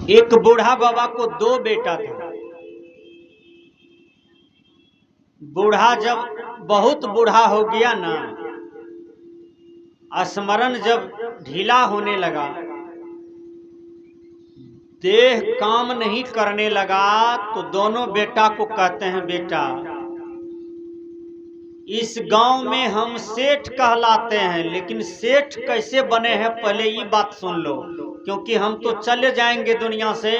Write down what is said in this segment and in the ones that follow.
एक बूढ़ा बाबा को दो बेटा था। बूढ़ा जब बहुत बूढ़ा हो गया ना, स्मरण जब ढीला होने लगा, देह काम नहीं करने लगा, तो दोनों बेटा को कहते हैं, बेटा इस गांव में हम सेठ कहलाते हैं, लेकिन सेठ कैसे बने हैं पहले ये बात सुन लो, क्योंकि हम तो चले जाएंगे दुनिया से,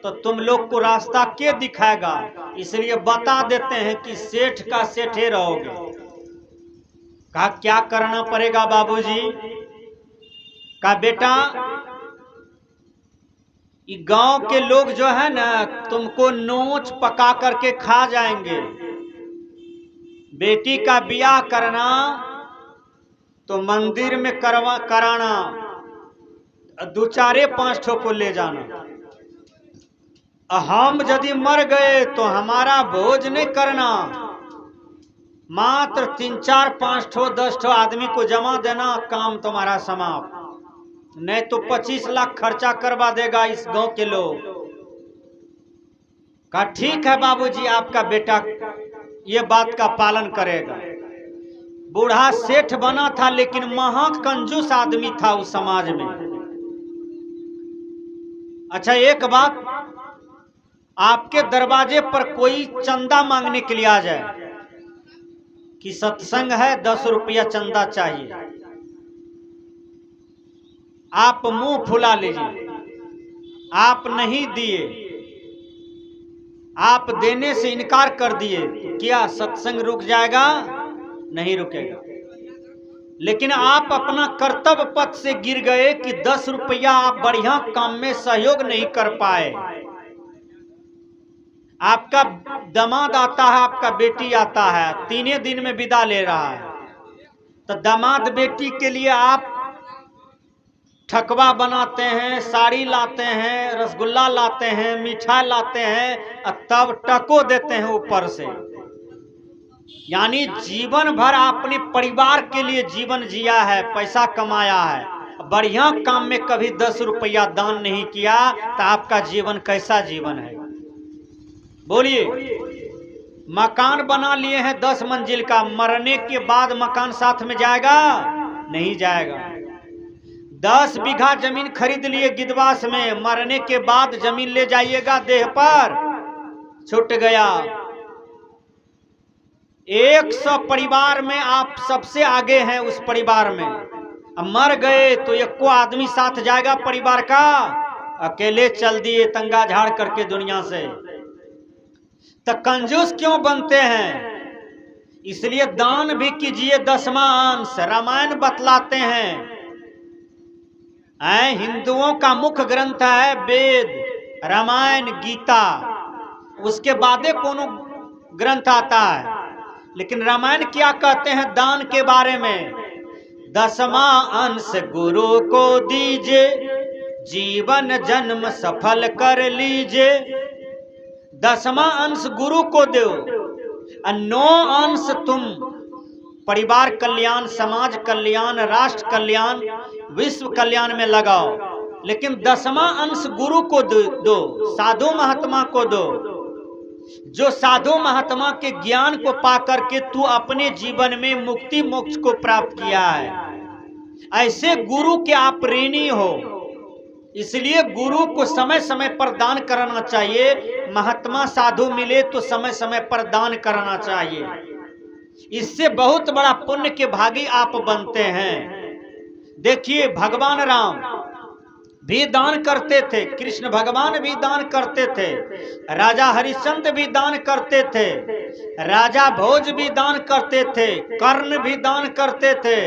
तो तुम लोग को रास्ता के दिखाएगा, इसलिए बता देते हैं कि सेठ का सेठे रहोगे। कहा क्या करना पड़ेगा बाबूजी? कहा बेटा ये गांव के लोग जो है ना, तुमको नोच पका करके खा जाएंगे। बेटी का ब्याह करना तो मंदिर में कराना, दो चारे पांच ठो को ले जाना। हम यदि मर गए तो हमारा भोज नहीं करना, मात्र 3 4 5 ठो 10 ठो आदमी को जमा देना, काम तुम्हारा समाप्त। नहीं तो 25 लाख खर्चा करवा देगा इस गांव के लोग। कहा ठीक है बाबूजी, आपका बेटा ये बात का पालन करेगा। बूढ़ा सेठ बना था, लेकिन महा कंजूस आदमी था उस समाज में। अच्छा एक बात, आपके दरवाजे पर कोई चंदा मांगने के लिए आ जाए कि सत्संग है 10 रुपया चंदा चाहिए, आप मुंह फुला लीजिए, आप नहीं दिए, आप देने से इनकार कर दिए, क्या सत्संग रुक जाएगा? नहीं रुकेगा। लेकिन आप अपना कर्तव्य पथ से गिर गए कि 10 रुपया आप बढ़िया काम में सहयोग नहीं कर पाए। आपका दामाद आता है, आपका बेटी आता है, 3 दिन में विदा ले रहा है, तो दामाद बेटी के लिए आप ठकवा बनाते हैं, साड़ी लाते हैं, रसगुल्ला लाते हैं, मिठाई लाते हैं, और तब टको देते हैं ऊपर से। यानी जीवन भर अपने परिवार के लिए जीवन जिया है, पैसा कमाया है, बढ़िया काम में कभी 10 रुपया दान नहीं किया, तो आपका जीवन कैसा जीवन है? बोलिए। मकान बना लिए हैं 10 मंजिल का, मरने के बाद मकान साथ में जाएगा? नहीं जाएगा। 10 बीघा जमीन खरीद लिए गिदवास में, मरने के बाद जमीन ले जाइएगा देह पर? छूट गया। 100 परिवार में आप सबसे आगे हैं उस परिवार में, अब मर गए तो एको आदमी साथ जाएगा परिवार का? अकेले चल दिए तंगा झाड़ करके दुनिया से। तो कंजूस क्यों बनते हैं? इसलिए दान भी कीजिए 10वां अंश। रामायण बतलाते हैं, हिंदुओं का मुख्य ग्रंथ है वेद, रामायण, गीता, उसके बादे कोनो ग्रंथ आता है। लेकिन रामायण क्या कहते हैं दान के बारे में? 10वां अंश गुरु को दीजिए, जीवन जन्म सफल कर लीजिए। 10वां अंश गुरु को दो, और 9 अंश तुम परिवार कल्याण, समाज कल्याण, राष्ट्र कल्याण, विश्व कल्याण में लगाओ। लेकिन 10वां अंश गुरु को दो, साधु महात्मा को दो। जो साधु महात्मा के ज्ञान को पाकर के तू अपने जीवन में मुक्ति मोक्ष को प्राप्त किया है, ऐसे गुरु के आप ऋणी हो। इसलिए गुरु को समय समय पर दान करना चाहिए। महात्मा साधु मिले तो समय समय पर दान करना चाहिए, इससे बहुत बड़ा पुण्य के भागी आप बनते हैं। देखिए भगवान राम भी दान करते थे, कृष्ण भगवान भी दान करते थे, राजा हरिश्चंद्र भी दान करते थे, राजा भोज भी दान करते थे, कर्ण भी दान करते थे।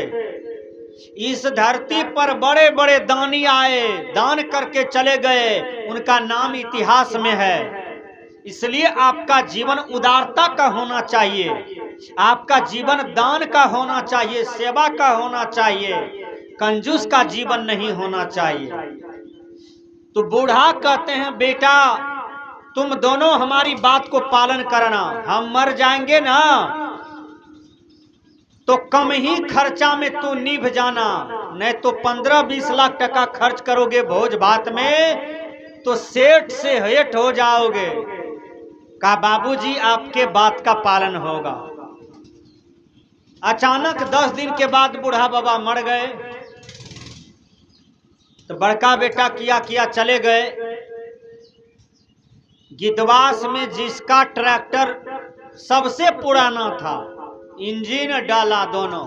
इस धरती पर बड़े बड़े दानी आए, दान करके चले गए, उनका नाम इतिहास में है। इसलिए आपका जीवन उदारता का होना चाहिए, आपका जीवन दान का होना चाहिए, सेवा का होना चाहिए, कंजूस का जीवन नहीं होना चाहिए। तो बूढ़ा कहते हैं बेटा तुम दोनों हमारी बात को पालन करना, हम मर जाएंगे ना तो कम ही खर्चा में तू निभ जाना, नहीं तो 15-20 लाख टका खर्च करोगे भोज भात में, तो सेठ से हेठ हो जाओगे। कहा बाबूजी आपके बात का पालन होगा। अचानक 10 दिन के बाद बूढ़ा बाबा मर गए। तो बड़का बेटा किया चले गए। गिद्धवास में जिसका ट्रैक्टर सबसे पुराना था, इंजन डाला दोनों,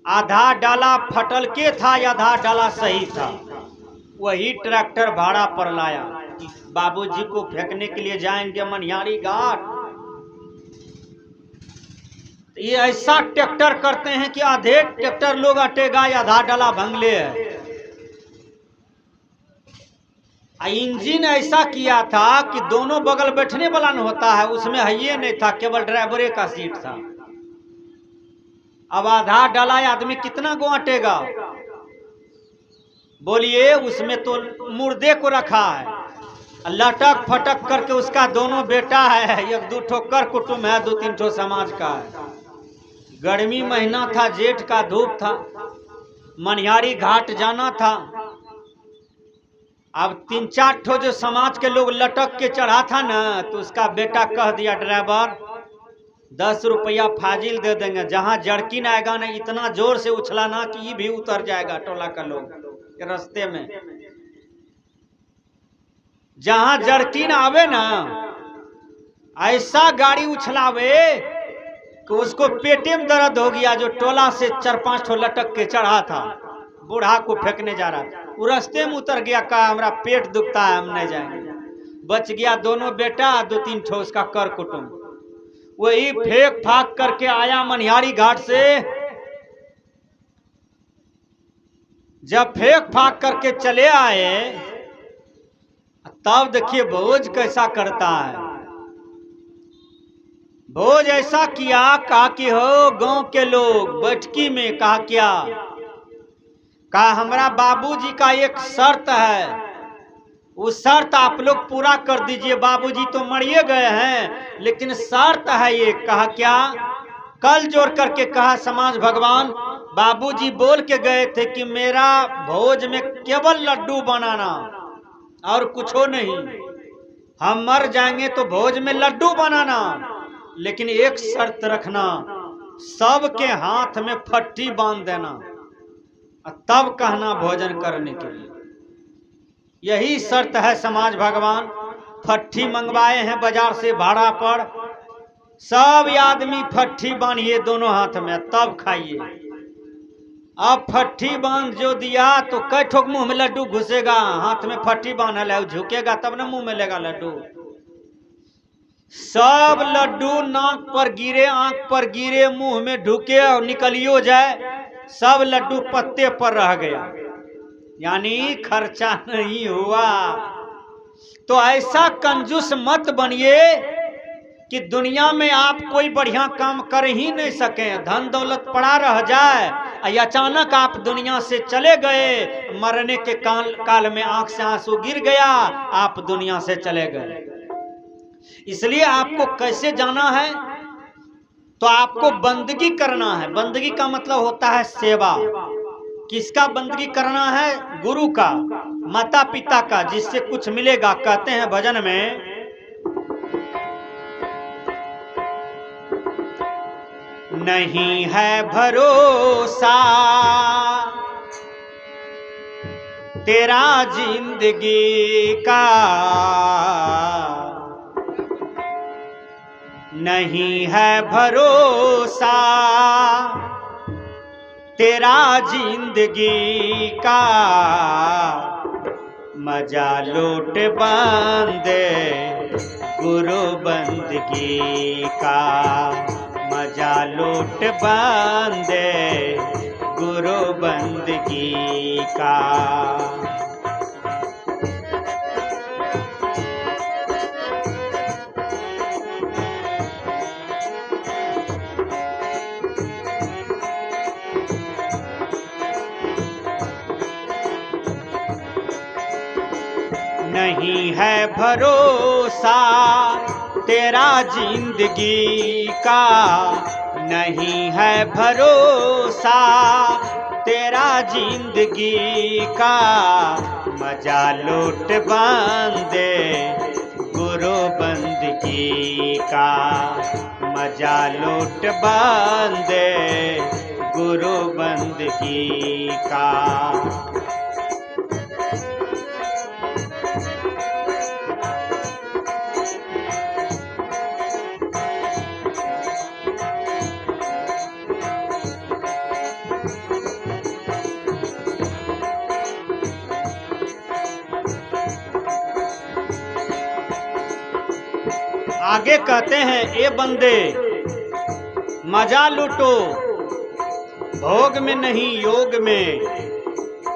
आधा डाला फटल के था, आधा डाला सही था, वही ट्रैक्टर भाड़ा पर लाया। बाबूजी को फेंकने के लिए जाएंगे मनिहारी घाट। ये ऐसा ट्रैक्टर करते हैं कि आधे ट्रैक्टर लोग अटेगा या आधा डाला भंगले है। इंजन ऐसा किया था कि दोनों बगल बैठने वाला नहीं होता है, उसमें है नहीं था, केवल ड्राइवरे का सीट था। अब आधा डाला आदमी कितना गो अटेगा? बोलिए, उसमें तो मुर्दे को रखा है, लटक फटक करके उसका दोनों बेटा है, एक दो ठोकर कुटुंब है, 2-3 ठो समाज का है। गर्मी महीना था, जेठ का धूप था, मनिहारी घाट जाना था। अब 3-4 ठो जो समाज के लोग लटक के चढ़ा था ना, तो उसका बेटा कह दिया ड्राइवर 10 रुपया फाजिल दे देंगे, जहां जड़किन आएगा ना इतना जोर से उछलाना कि ये भी उतर जाएगा टोला का लोग रास्ते में। जहां जड़किन आवे ना ऐसा गाड़ी उछलावे कि उसको पेटे में दर्द हो गया। जो टोला से 4-5 ठो लटक के चढ़ा था, बूढ़ा को फेंकने जा रहा था, वो रास्ते में उतर गया। कहा हमारा पेट दुखता है, हम नहीं जाएंगे। बच गया दोनों बेटा, 2-3 ठो उसका कर कुटुंब। वही फेंक फाक करके आया मनिहारी घाट से। जब फेंक फाक करके चले आए, तब देखिए भोज कैसा करता है। भोज ऐसा किया, कहा कि हो गांव के लोग बैठकी में, कहा क्या? कहा हमारा बाबूजी का एक शर्त है, उस शर्त आप लोग पूरा कर दीजिए। बाबूजी तो मरिए गए हैं, लेकिन शर्त है ये। कहा क्या? कल जोड़ करके कहा समाज भगवान, बाबूजी बोल के गए थे कि मेरा भोज में केवल लड्डू बनाना और कुछ नहीं। हम मर जाएंगे तो भोज में लड्डू बनाना, लेकिन एक शर्त रखना, सबके हाथ में फट्टी बांध देना, तब कहना भोजन करने के लिए। यही शर्त है समाज भगवान। फट्टी मंगवाए हैं बाजार से भाड़ा पर, सब आदमी फट्टी बांधिए दोनों हाथ में, तब खाइए। अब फट्टी बांध जो दिया तो कई ठोक मुंह में लड्डू घुसेगा। हाथ में फट्टी बांधल है, झुकेगा तब ना मुंह में लेगा लड्डू। सब लड्डू नाक पर गिरे, आंख पर गिरे, मुंह में ढुके और निकलियो जाए, सब लड्डू पत्ते पर रह गया, यानी खर्चा नहीं हुआ। तो ऐसा कंजूस मत बनिए कि दुनिया में आप कोई बढ़िया काम कर ही नहीं सके, धन दौलत पड़ा रह जाए, अचानक आप दुनिया से चले गए, मरने के काल में आंख से आंसू गिर गया, आप दुनिया से चले गए। इसलिए आपको कैसे जाना है? तो आपको बंदगी करना है। बंदगी का मतलब होता है सेवा। किसका बंदगी करना है? गुरु का, माता पिता का, जिससे कुछ मिलेगा। कहते हैं भजन में, नहीं है भरोसा तेरा जिंदगी का, नहीं है भरोसा तेरा जिंदगी का, मजा लूट बंदे गुरु बंदगी का, मजा लूट बंदे गुरु बंदगी का। नहीं है भरोसा तेरा जिंदगी का, नहीं है भरोसा तेरा जिंदगी का, मजा लूट बांधे गुरु बंदगी का, मजा लूट बांधे गुरु बंदगी का। आगे कहते हैं, ए बंदे मजा लूटो, भोग में नहीं योग में,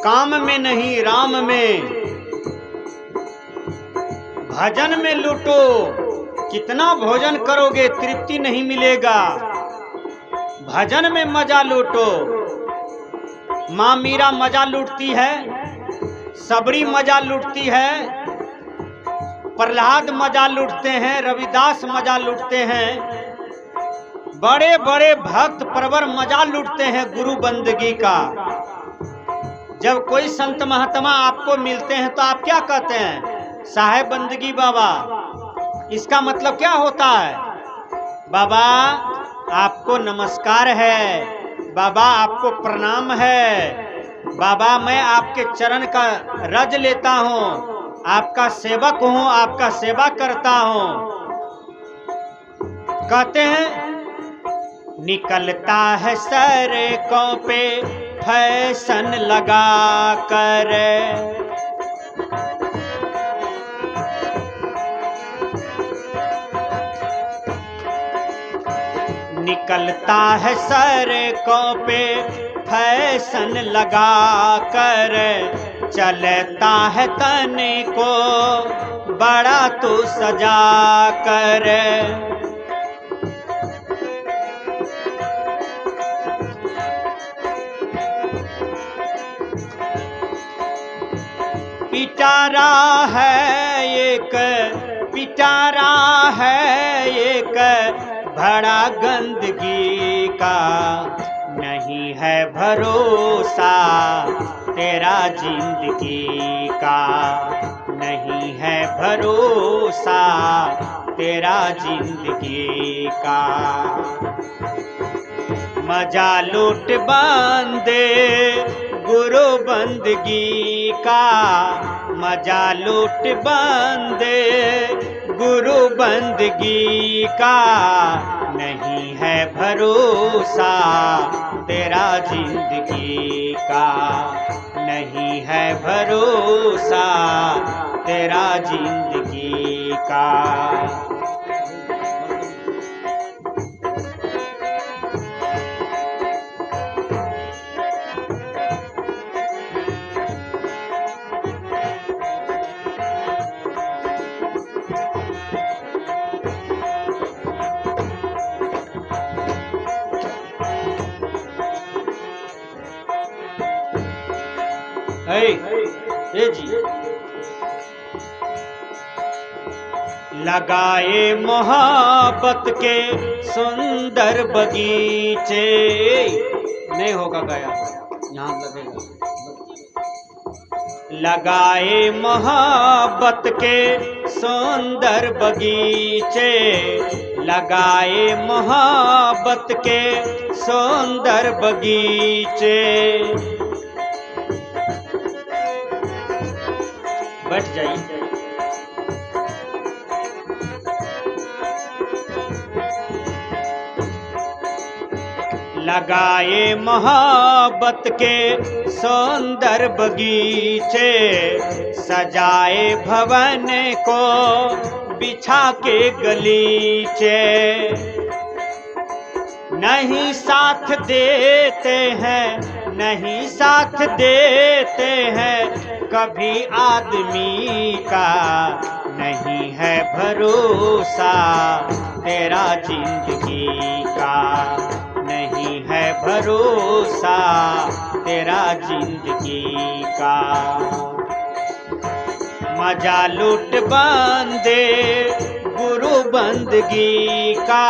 काम में नहीं राम में, भजन में लूटो। कितना भोजन करोगे तृप्ति नहीं मिलेगा, भजन में मजा लूटो। माँ मीरा मजा लूटती है, सबरी मजा लूटती है, प्रहलाद मजा लूटते हैं, रविदास मजा लूटते हैं, बड़े बड़े भक्त प्रवर मजा लूटते हैं गुरु बंदगी का। जब कोई संत महात्मा आपको मिलते हैं तो आप क्या कहते हैं? साहेब बंदगी बाबा। इसका मतलब क्या होता है? बाबा आपको नमस्कार है, बाबा आपको प्रणाम है, बाबा मैं आपके चरण का रज लेता हूँ, आपका सेवक हूँ, आपका सेवा करता हूँ। कहते हैं निकलता है सड़कों पे फैशन लगा कर, निकलता है सड़कों पे फैशन लगा कर, चलता है तन को बड़ा तू सजा कर। पिटारा है एक, पिटारा है एक बड़ा गंदगी का, नहीं है भरोसा तेरा जिंदगी का, नहीं है भरोसा तेरा जिंदगी का। मजा लूट बांधे गुरु बंदगी का, मजा लूट बांधे गुरु बंदगी का, नहीं है भरोसा तेरा जिंदगी का, नहीं है भरोसा तेरा जिंदगी का। हे जी लगाए मोहब्बत के सुंदर बगीचे, नहीं होगा गाया, यहाँ लगेगा। लगाए मोहब्बत के सुंदर बगीचे, लगाए मोहब्बत के सुंदर बगीचे। बैठ जाइए। लगाए मोहब्बत के सुंदर बगीचे, सजाए भवन को बिछा के गलीचे, नहीं साथ देते हैं, नहीं साथ देते हैं कभी आदमी का, नहीं है भरोसा तेरा जिंदगी का, नहीं है भरोसा तेरा जिंदगी का। मजा लूट बांधे गुरु बंदगी का,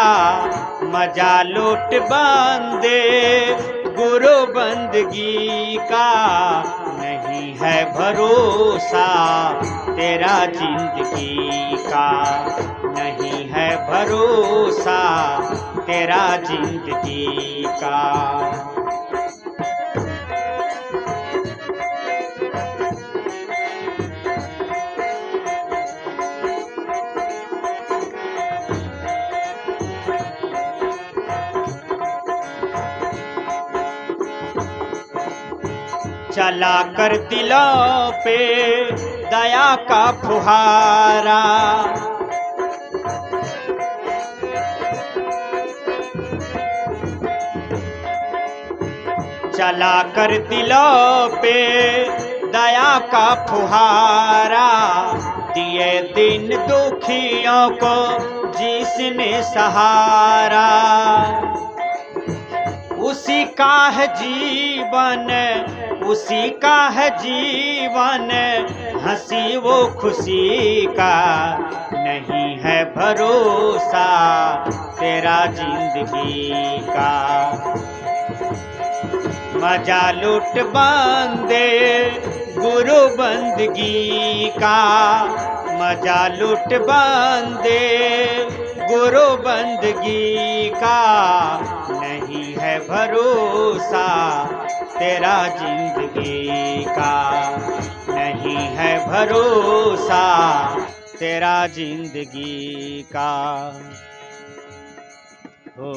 मजा लूट बांधे गुरु बंदगी का, नहीं है भरोसा तेरा जिंदगी का, नहीं है भरोसा तेरा जिंदगी का। चला कर दिलों पे दया का फुहारा, चला कर दिलों पे दया का फुहारा, दिए दिन दुखियों को जिसने सहारा, उसी का है जीवन, उसी का है जीवन, हंसी वो खुशी का, नहीं है भरोसा तेरा जिंदगी का। मजा लुट बंदे गुरु बंदगी का, मजा लुट बंदे गुरु बंदगी का, नहीं है भरोसा तेरा जिंदगी का, नहीं है भरोसा तेरा जिंदगी का। हो